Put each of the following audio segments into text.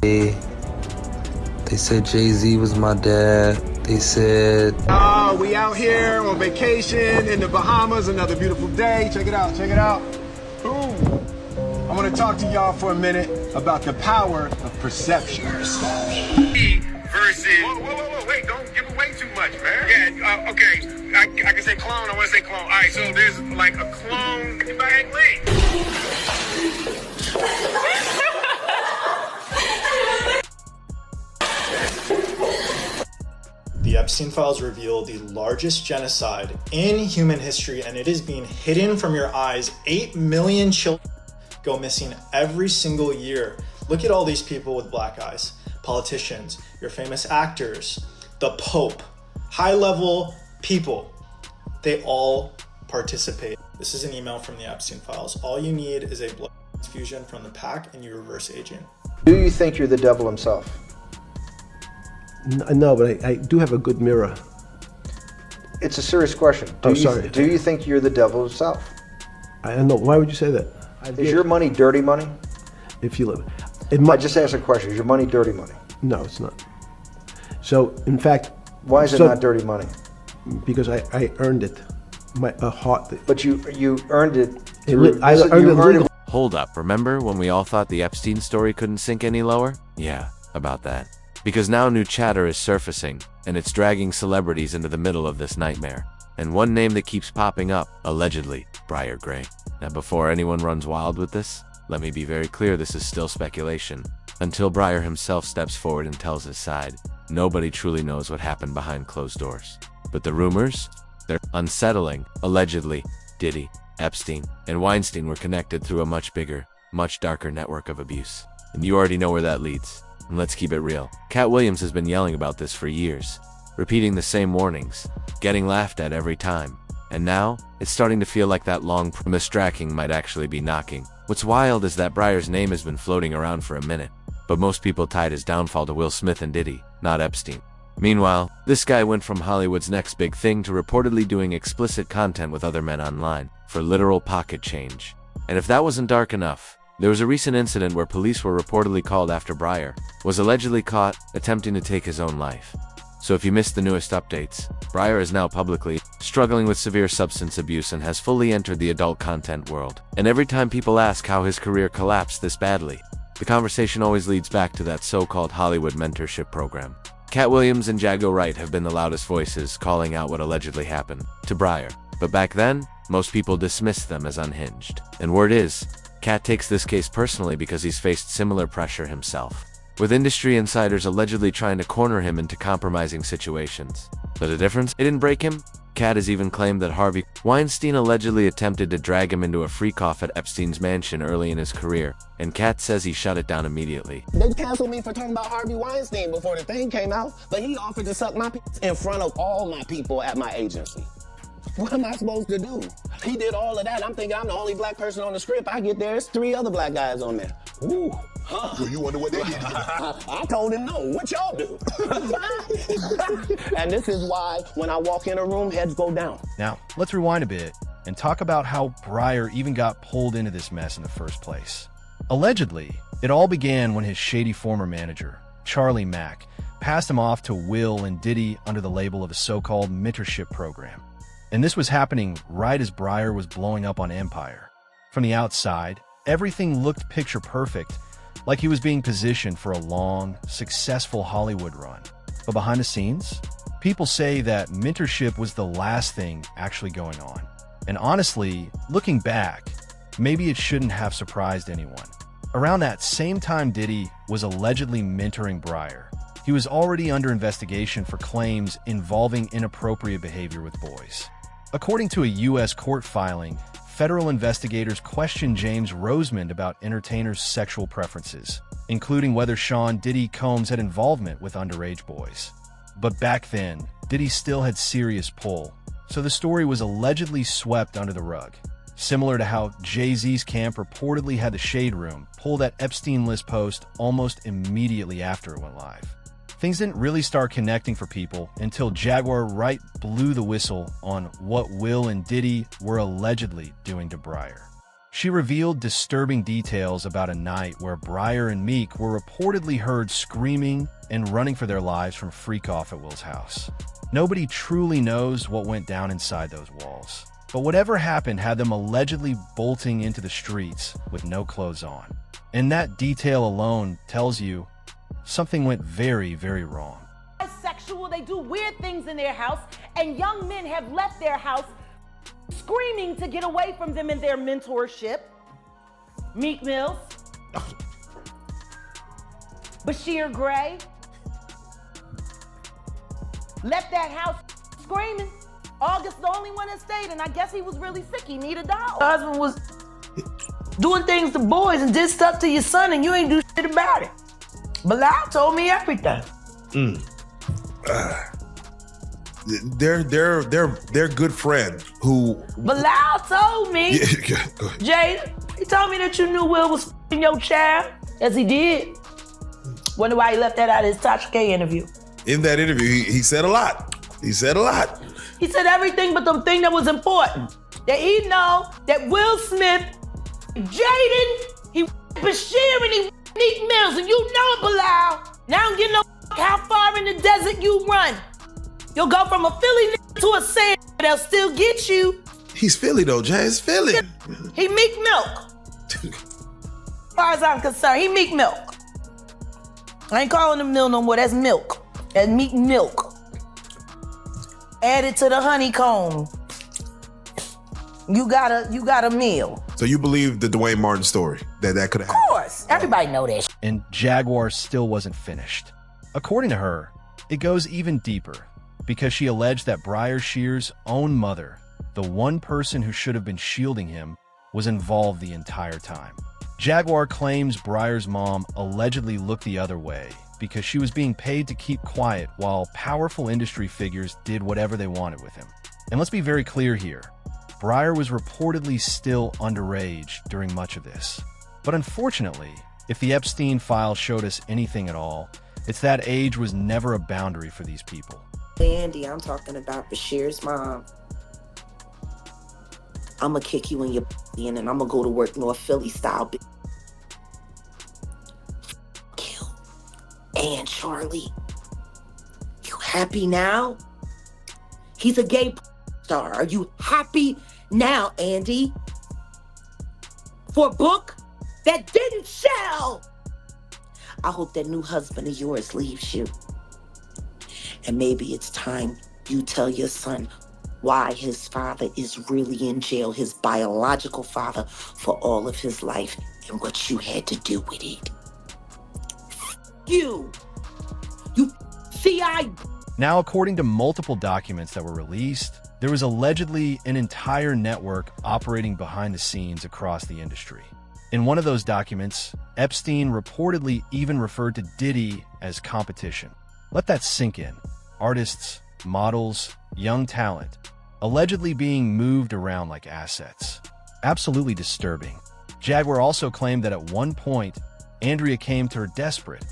They said Jay-Z was my dad. They said, we out here on vacation in the Bahamas, another beautiful day. Check it out, check it out. Boom. I want to talk to y'all for a minute about the power of perception. Versus... Whoa, wait, don't give away too much, man. Yeah, okay, I can say clone, I want to say clone. All right, so there's like a clone Bang Lee. The Epstein files reveal the largest genocide in human history, and it is being hidden from your eyes. 8 million children go missing every single year. Look at all these people with black eyes. Politicians, your famous actors, the Pope, high-level people. They all participate. This is an email from the Epstein files. All you need is a blood transfusion from the pack and you reverse aging. Do you think you're the devil himself? No, but I do have a good mirror. It's a serious question. Do you think you're the devil himself? I don't know. Why would you say that? Is your money dirty money? If you live, I just asked a question. Is your money dirty money? No, it's not. So, in fact, why is it not dirty money? Because I earned it. My heart. But you earned it. I earned it. Hold up. Remember when we all thought the Epstein story couldn't sink any lower? Yeah, about that. Because now new chatter is surfacing, and it's dragging celebrities into the middle of this nightmare. And one name that keeps popping up, allegedly, Bryshere Gray. Now before anyone runs wild with this, let me be very clear, this is still speculation. Until Bryshere himself steps forward and tells his side, nobody truly knows what happened behind closed doors. But the rumors? They're unsettling. Allegedly, Diddy, Epstein, and Weinstein were connected through a much bigger, much darker network of abuse. And you already know where that leads. And let's keep it real. Katt Williams has been yelling about this for years, repeating the same warnings, getting laughed at every time. And now, it's starting to feel like that long promise tracking might actually be knocking. What's wild is that Bryshere's name has been floating around for a minute, but most people tied his downfall to Will Smith and Diddy, not Epstein. Meanwhile, this guy went from Hollywood's next big thing to reportedly doing explicit content with other men online, for literal pocket change. And if that wasn't dark enough, there was a recent incident where police were reportedly called after Bryshere was allegedly caught attempting to take his own life. So if you missed the newest updates, Bryshere is now publicly struggling with severe substance abuse and has fully entered the adult content world. And every time people ask how his career collapsed this badly, the conversation always leads back to that so-called Hollywood mentorship program. Katt Williams and Jago Wright have been the loudest voices calling out what allegedly happened to Bryshere. But back then, most people dismissed them as unhinged. And word is, Katt takes this case personally because he's faced similar pressure himself, with industry insiders allegedly trying to corner him into compromising situations. But the difference? It didn't break him. Katt has even claimed that Harvey Weinstein allegedly attempted to drag him into a freak-off at Epstein's mansion early in his career, and Katt says he shut it down immediately. They canceled me for talking about Harvey Weinstein before the thing came out, but he offered to suck my in front of all my people at my agency. What am I supposed to do? He did all of that. I'm thinking I'm the only black person on the script. I get there, it's 3 other black guys on there. Ooh. Huh. So you wonder what they did? I told him no. What y'all do? And this is why when I walk in a room, heads go down. Now, let's rewind a bit and talk about how Bryshere even got pulled into this mess in the first place. Allegedly, it all began when his shady former manager, Charlie Mack, passed him off to Will and Diddy under the label of a so-called mentorship program. And this was happening right as Bryshere was blowing up on Empire. From the outside, everything looked picture perfect, like he was being positioned for a long, successful Hollywood run. But behind the scenes, people say that mentorship was the last thing actually going on. And honestly, looking back, maybe it shouldn't have surprised anyone. Around that same time Diddy was allegedly mentoring Bryshere, he was already under investigation for claims involving inappropriate behavior with boys. According to a U.S. court filing, federal investigators questioned James Rosemond about entertainers' sexual preferences, including whether Sean Diddy Combs had involvement with underage boys. But back then, Diddy still had serious pull, so the story was allegedly swept under the rug. Similar to how Jay-Z's camp reportedly had the Shade Room pull that Epstein list post almost immediately after it went live. Things didn't really start connecting for people until Jaguar Wright blew the whistle on what Will and Diddy were allegedly doing to Bryshere. She revealed disturbing details about a night where Bryshere and Meek were reportedly heard screaming and running for their lives from Freak Off at Will's house. Nobody truly knows what went down inside those walls, but whatever happened had them allegedly bolting into the streets with no clothes on. And that detail alone tells you something went very, very wrong. Sexual, they do weird things in their house, and young men have left their house screaming to get away from them in their mentorship. Meek Mills, Bryshere Gray left that house screaming. August the only one that stayed, and I guess he was really sick. He needed a dog. My husband was doing things to boys and did stuff to your son, and you ain't do shit about it. Bilal told me everything. Their good friend who Bilal told me. Yeah, go ahead. Jada, he told me that you knew Will was f***ing your child. Yes, he did. Wonder why he left that out of his Tasha K interview. In that interview, he said a lot. He said a lot. He said everything but the thing that was important. That he know that Will Smith, Jaden, he Bryshere and he Meek Mills, and you know it, Bilal. Now I don't give no how far in the desert you run. You'll go from a Philly to a sand, they'll still get you. He's Philly though, Jay. It's Philly. He Meek Milk. As far as I'm concerned, he Meek Milk. I ain't calling him Mill no more, that's milk. That's Meek Milk. Added to the honeycomb. You got a meal. So you believe the Dwayne Martin story, that could have happened? Of course, everybody know that. And Jaguar still wasn't finished. According to her, it goes even deeper because she alleged that Bryshere's own mother, the one person who should have been shielding him, was involved the entire time. Jaguar claims Bryshere's mom allegedly looked the other way because she was being paid to keep quiet while powerful industry figures did whatever they wanted with him. And let's be very clear here. Bryshere was reportedly still underage during much of this. But unfortunately, if the Epstein file showed us anything at all, it's that age was never a boundary for these people. Andy, I'm talking about Bryshere's mom. I'ma kick you in your in and I'ma go to work North Philly style. F*** you and Charlie. You happy now? He's a gay star. Are you happy now, Andy? For a book that didn't sell. I hope that new husband of yours leaves you. And maybe it's time you tell your son why his father is really in jail, his biological father, for all of his life and what you had to do with it. You CI. Now, according to multiple documents that were released, there was allegedly an entire network operating behind the scenes across the industry. In one of those documents, Epstein reportedly even referred to Diddy as competition. Let that sink in. Artists, models, young talent, allegedly being moved around like assets. Absolutely disturbing. Jaguar also claimed that at one point, Andrea came to her desperate,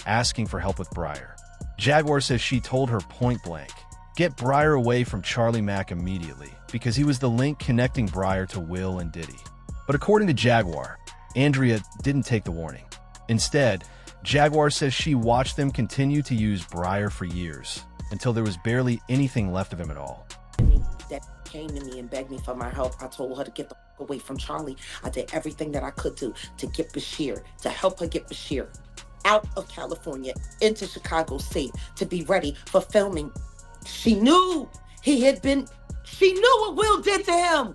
asking for help with Bryshere. Jaguar says she told her point blank, get Bryshere away from Charlie Mack immediately, because he was the link connecting Bryshere to Will and Diddy. But according to Jaguar, Andrea didn't take the warning. Instead, Jaguar says she watched them continue to use Bryshere for years, until there was barely anything left of him at all. That came to me and begged me for my help. I told her to get the f- away from Charlie. I did everything that I could do to get Bryshere, to help her get Bryshere out of California into Chicago State to be ready for filming. She knew she knew what Will did to him.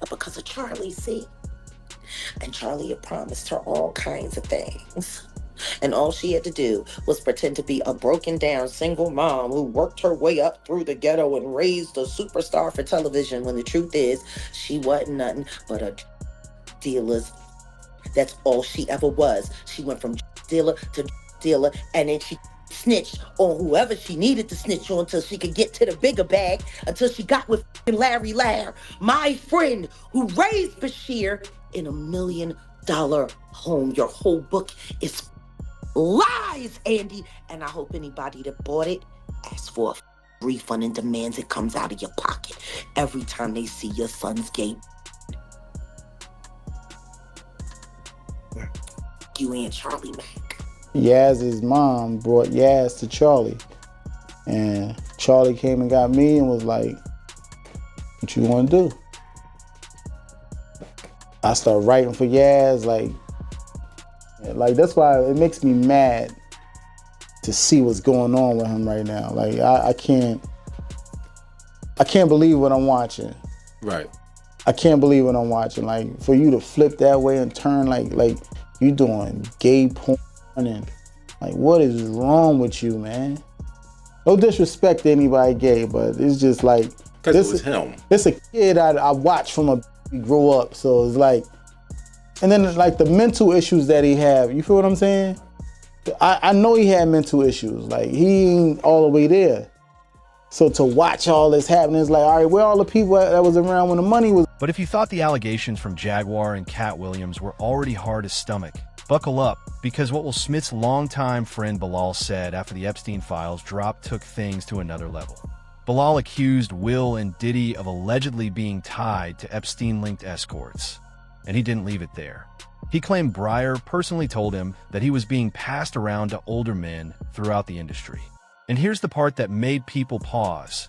But because of Charlie, see? And Charlie had promised her all kinds of things. And all she had to do was pretend to be a broken down single mom who worked her way up through the ghetto and raised a superstar for television, when the truth is she wasn't nothing but a dealer's. That's all she ever was. She went from dealer to dealer, and then she snitched on whoever she needed to snitch on until she could get to the bigger bag, until she got with Larry Lair, my friend who raised Bryshere in $1 million home. Your whole book is lies, Andy, and I hope anybody that bought it asks for refund and demands it comes out of your pocket every time they see your son's gay. You and Charlie Mack. Yaz's mom brought Yaz to Charlie. And Charlie came and got me and was like, what you want to do? I started writing for Yaz, like that's why it makes me mad to see what's going on with him right now. Like I can't believe what I'm watching. Right. I can't believe what I'm watching. Like for you to flip that way and turn like you doing gay porn and like what is wrong with you, man? No disrespect to anybody gay, but it's just like because it was him. It's a kid I watched from a grow up, so it's like, and then like the mental issues that he have. You feel what I'm saying? I know he had mental issues. Like he ain't all the way there. So to watch all this happening is like, all right, where all the people that was around when the money was? But if you thought the allegations from Jaguar and Katt Williams were already hard to stomach, buckle up, because what Will Smith's longtime friend Bilal said after the Epstein files dropped took things to another level. Bilal accused Will and Diddy of allegedly being tied to Epstein-linked escorts, and he didn't leave it there. He claimed Bryshere personally told him that he was being passed around to older men throughout the industry. And here's the part that made people pause.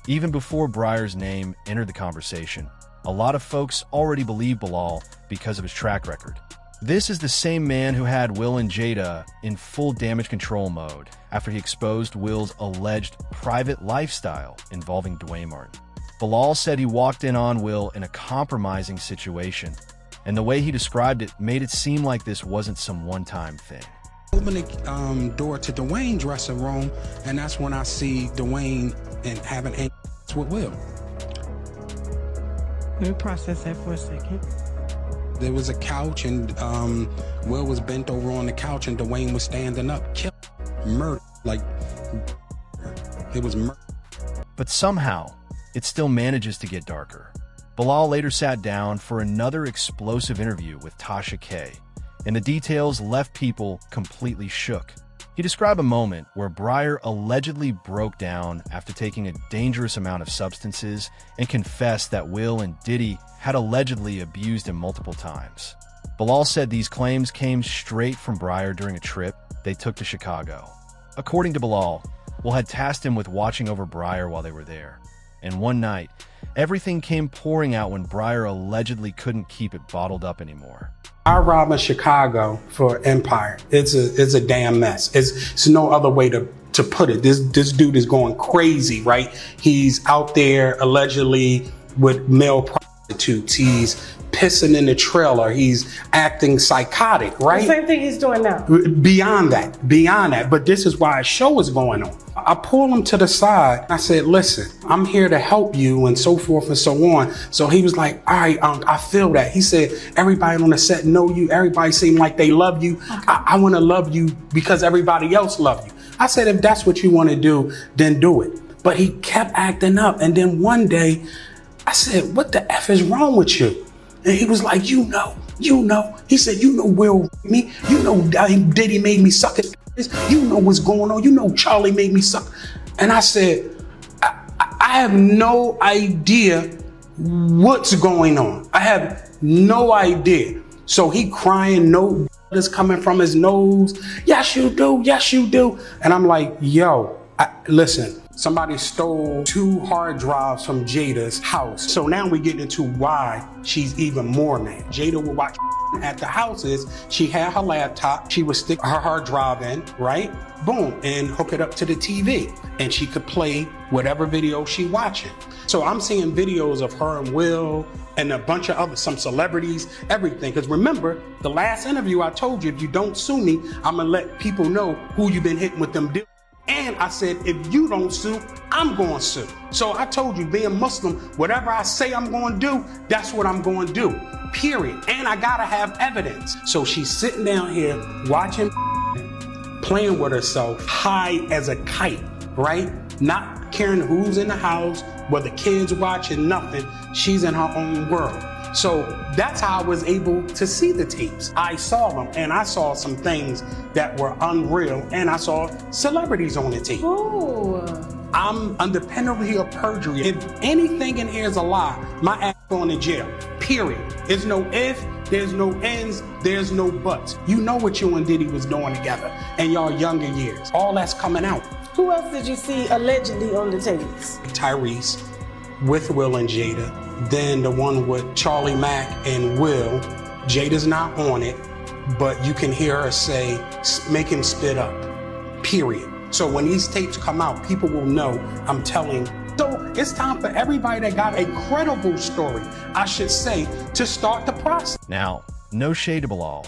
Even before Bryshere's name entered the conversation, a lot of folks already believed Bilal because of his track record. This is the same man who had Will and Jada in full damage control mode after he exposed Will's alleged private lifestyle involving Dwayne Martin. Bilal said he walked in on Will in a compromising situation, and the way he described it made it seem like this wasn't some one-time thing. Open the door to Dwayne's dressing room, and that's when I see Dwayne and having with Will. Let me process that for a second. There was a couch, and Will was bent over on the couch, and Dwayne was standing up, murder, like it was murder. But somehow, it still manages to get darker. Bilal later sat down for another explosive interview with Tasha K, and the details left people completely shook. He described a moment where Bryshere allegedly broke down after taking a dangerous amount of substances and confessed that Will and Diddy had allegedly abused him multiple times. Bilal said these claims came straight from Bryshere during a trip they took to Chicago. According to Bilal, Will had tasked him with watching over Bryshere while they were there. And one night, everything came pouring out when Bryshere allegedly couldn't keep it bottled up anymore. I robbed in Chicago for Empire. It's a damn mess. It's no other way to put it. This dude is going crazy, right? He's out there allegedly with male prostitutes. He's pissing in the trailer. He's acting psychotic, right? The same thing he's doing now. Beyond that. But this is why a show is going on. I pulled him to the side. I said, listen, I'm here to help you and so forth and so on. So he was like, all right, I feel that. He said, everybody on the set know you. Everybody seem like they love you. Okay. I want to love you because everybody else love you. I said, if that's what you want to do, then do it. But he kept acting up. And then one day I said, what the F is wrong with you? And he was like, you know. He said, you know Will me. You know Diddy made me suck his. You know what's going on. You know Charlie made me suck. And I said, I have no idea what's going on. I have no idea. So he crying, no is coming from his nose. Yes, you do. Yes, you do. And I'm like, yo, listen. Somebody stole 2 hard drives from Jada's house. So now we get into why she's even more mad. Jada would watch at the houses. She had her laptop. She would stick her hard drive in, right? Boom, and hook it up to the TV. And she could play whatever video she watching. So I'm seeing videos of her and Will and a bunch of some celebrities, everything. Because remember, the last interview I told you, if you don't sue me, I'm gonna let people know who you've been hitting with them deals. And I said, if you don't sue, I'm going to sue. So I told you, being Muslim, whatever I say I'm going to do, that's what I'm going to do, period. And I got to have evidence. So she's sitting down here watching, playing with herself, high as a kite, right? Not caring who's in the house, whether kids watching, nothing. She's in her own world. So that's how I was able to see the tapes. I saw them, and I saw some things that were unreal, and I saw celebrities on the tape. Ooh. I'm under penalty of perjury. If anything in here is a lie, my ass going to jail. Period. There's no if, there's no ends, there's no buts. You know what you and Diddy was doing together in y'all younger years. All that's coming out. Who else did you see allegedly on the tapes? Tyrese with Will and Jada. Then the one with Charlie Mack and Will. Jada's not on it, but you can hear her say, make him spit up. Period. So when these tapes come out, people will know I'm telling. So it's time for everybody that got a credible story, I should say, to start the process. Now, no shade to Bilal,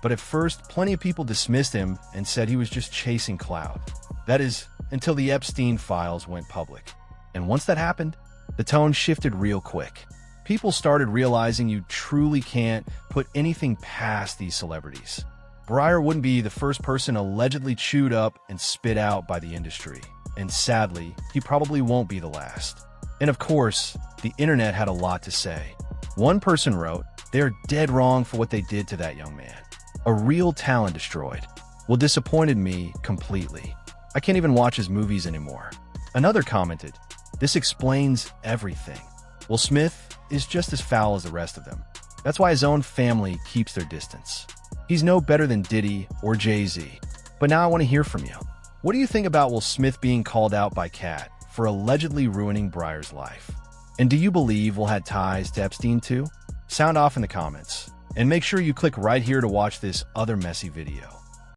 but at first, plenty of people dismissed him and said he was just chasing clout. That is, until the Epstein files went public. And once that happened, the tone shifted real quick. People started realizing you truly can't put anything past these celebrities. Bryshere wouldn't be the first person allegedly chewed up and spit out by the industry. And sadly, he probably won't be the last. And of course, the internet had a lot to say. One person wrote, "They're dead wrong for what they did to that young man. A real talent destroyed. Well, disappointed me completely. I can't even watch his movies anymore." Another commented, "This explains everything. Will Smith is just as foul as the rest of them. That's why his own family keeps their distance. He's no better than Diddy or Jay-Z." But now I want to hear from you. What do you think about Will Smith being called out by Katt for allegedly ruining Bryshere's life? And do you believe Will had ties to Epstein too? Sound off in the comments. And make sure you click right here to watch this other messy video.